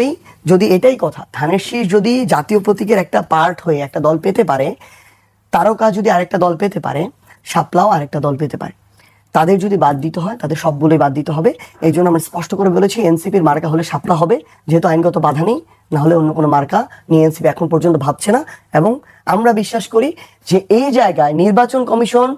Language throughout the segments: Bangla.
এই যদি এটাই কথা, ধানের শীষ যদি জাতীয় প্রতীকের একটা পার্ট হয়ে একটা দল পেতে পারে, তারকা যদি আরেকটা দল পেতে পারে, শাপলাও আরেকটা দল পেতে পারে, তাদের যদি বাদ দিতে হয় তাদের সবগুলোই বাদ দিতে হবে। এই জন্য আমরা স্পষ্ট করে বলেছি এনসিপির মার্কা হলে শাপলা হবে, যেহেতু আইনগত বাধা নেই। না হলে অন্য কোনো মার্কা নিয়ে এনসিপি এখন পর্যন্ত ভাবছে না। এবং আমরা বিশ্বাস করি যে এই জায়গায় নির্বাচন কমিশন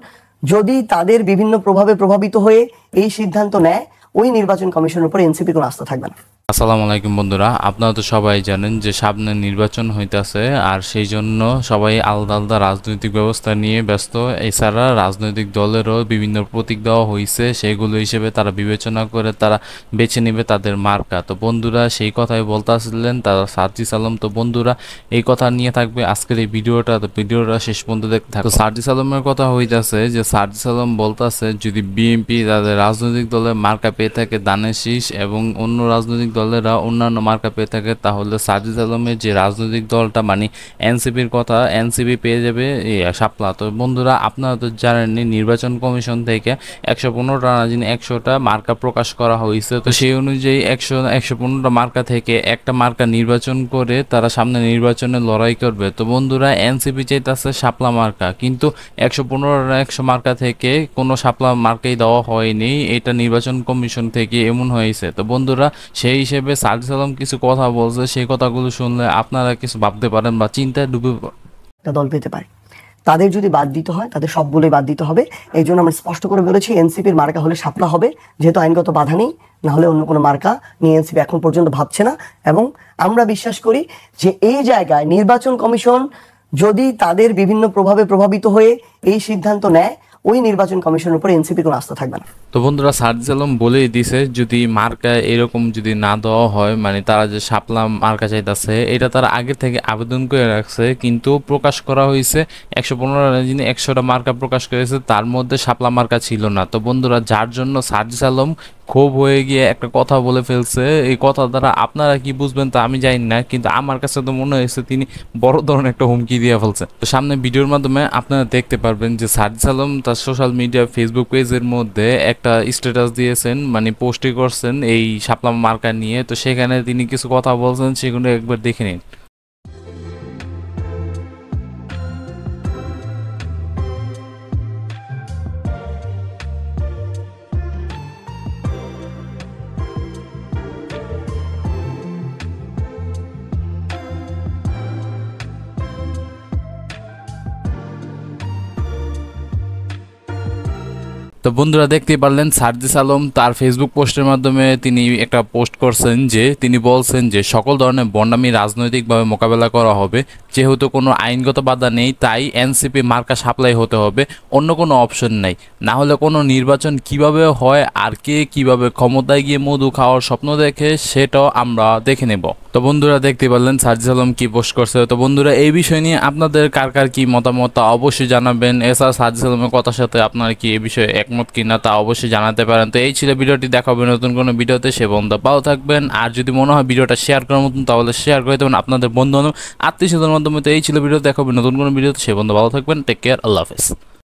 যদি তাদের বিভিন্ন প্রভাবে প্রভাবিত হয়ে এই সিদ্ধান্ত নেয়, ওই নির্বাচন কমিশনের উপর এনসিপির কোনো আস্থা থাকবে না। আসসালামু আলাইকুম বন্ধুরা, আপনারা তো সবাই জানেন যে সামনে নির্বাচন হইতেছে, আর সেই জন্য সবাই আলাদা আলাদা রাজনৈতিক ব্যবস্থা নিয়ে ব্যস্ত। এছাড়া রাজনৈতিক দলেরও বিভিন্ন প্রতীক দেওয়া হয়েছে, সেগুলো হিসেবে তারা বিবেচনা করে তারা বেছে নেবে তাদের মার্কা। তো বন্ধুরা সেই কথাই বলতে আসলেন তারা সার্জিস আলম। তো বন্ধুরা এই কথা নিয়ে থাকবে আজকের এই ভিডিওটা, তো ভিডিওটা শেষ পর্যন্ত দেখতে থাকবে। তো সার্জিস আলমের কথা হইতেছে যে সার্জিস আলম বলতেছে যদি বিএনপি তাদের রাজনৈতিক দলের মার্কা পেয়ে থাকে ধানের শীষ এবং অন্য রাজনৈতিক দলেরা অন্যান্য মার্কা পেয়ে থাকে, তাহলে সার্জিস আলমের যে রাজনৈতিক দলটা মানে এনসিপির কথা, এনসিপি পেয়ে যাবে শাপলা। তো বন্ধুরা আপনারা তো জানেননি নির্বাচন কমিশন থেকে 115টা না যিনি 100টা মার্কা প্রকাশ করা হয়েছে। তো সেই অনুযায়ী 115টা মার্কা থেকে একটা মার্কা নির্বাচন করে তারা সামনে নির্বাচনে লড়াই করবে। তো বন্ধুরা এনসিপি চাইতেছে শাপলা মার্কা, কিন্তু 115 মার্কা থেকে কোনো শাপলা মার্কাই দেওয়া হয়নি, এটা নির্বাচন কমিশন থেকে এমন হয়েছে। তো বন্ধুরা সেই হিসেবে সার্জিস আলম কিছু কথা বলছে, সেই কথাগুলো শুনলে আপনারা কিছু ভাবতে পারেন বা চিন্তায় ডুবে দল পেতে পারে, তাদের যদি বাদ দিতে হয় তাদের সবগুলোই বাদ দিতে হবে। এই জন্য আমরা স্পষ্ট করে বলেছি এনসিপির মার্কা হলে শাপলা হবে, যেহেতু আইনগত বাধা নেই। না হলে অন্য কোনো মার্কা নিয়ে এনসিপি এখন পর্যন্ত ভাবছে না। এবং আমরা বিশ্বাস করি যে এই জায়গায় নির্বাচন কমিশন যদি তাদের বিভিন্ন প্রভাবে প্রভাবিত হয়ে এই সিদ্ধান্ত নেয়, ওই নির্বাচন কমিশনের উপর এনসিপির কোনো আস্থা থাকবে না। তো বন্ধুরা সার্জিস আলম বলেই দিছে যদি মার্কা এরকম যদি না দেওয়া হয়, মানে তারা যে শাপলা মার্কা চাইতেছে এটা তারা আগে থেকে আবেদন করে রাখছে, কিন্তু প্রকাশ করা হয়েছে 115 যিনি 100টা মার্কা প্রকাশ করেছে তার মধ্যে শাপলা মার্কা ছিল না। তো বন্ধুরা যার জন্য সার্জিস আলম ক্ষোভ হয়ে গিয়ে একটা কথা বলে ফেলছে। এই কথা দ্বারা আপনারা কি বুঝবেন তা আমি জানি না, কিন্তু আমার কাছে তো মনে হয়েছে তিনি বড় ধরনের একটা হুমকি দিয়ে ফেলছে। তো সামনে ভিডিওর মাধ্যমে আপনারা দেখতে পারবেন যে সার্জিস আলম তার সোশ্যাল মিডিয়া ফেসবুক পেজের মধ্যে একটা স্ট্যাটাস দিয়েছেন, মানে পোস্টই করছেন এই শাপলা মার্কা নিয়ে। তো সেখানে তিনি কিছু কথা বলছেন, সেগুলো একবার দেখে নিন। তো বন্ধুরা দেখতেই পারলেন সার্জিস আলম তার ফেসবুক পোস্টের মাধ্যমে তিনি একটা পোস্ট করছেন যে তিনি বলছেন যে সকল ধরনের বন্যামি রাজনৈতিকভাবে মোকাবেলা করা হবে, যেহেতু কোনো আইনগত বাধা নেই তাই এনসিপি মার্কা সাপ্লাই হতে হবে, অন্য কোনো অপশন নাই। না হলে কোনো নির্বাচন কিভাবে হয় আর কে কিভাবে ক্ষমতায় গিয়ে মধু খাওয়ার স্বপ্ন দেখে সেটাও আমরা দেখে নেব। তো বন্ধুরা দেখতে পারলেন সার্জিস আলম কি পোস্ট করছে। তো বন্ধুরা এই বিষয় নিয়ে আপনাদের কার কার কি মতামত তা অবশ্যই জানাবেন। এছাড়া সার্জিস আলমের কথার সাথে আপনারা কি এই বিষয়ে একমত কিনা তা অবশ্যই জানাতে পারেন। তো এই ছিল ভিডিওটি, দেখা হবে নতুন কোনো ভিডিওতে। সে বন্ধু ভালো থাকবেন, আর যদি মনে হয় ভিডিওটা শেয়ার করার মতন তাহলে শেয়ার করে দেবেন আপনাদের বন্ধু বান্ধব আত্মীয় স্বজনের মাধ্যমে। তো এই ছিল ভিডিও, দেখা হবে নতুন কোনো ভিডিওতে। সে বন্ধু ভালো থাকবেন, টেক কেয়ার, আল্লাহ হাফেজ।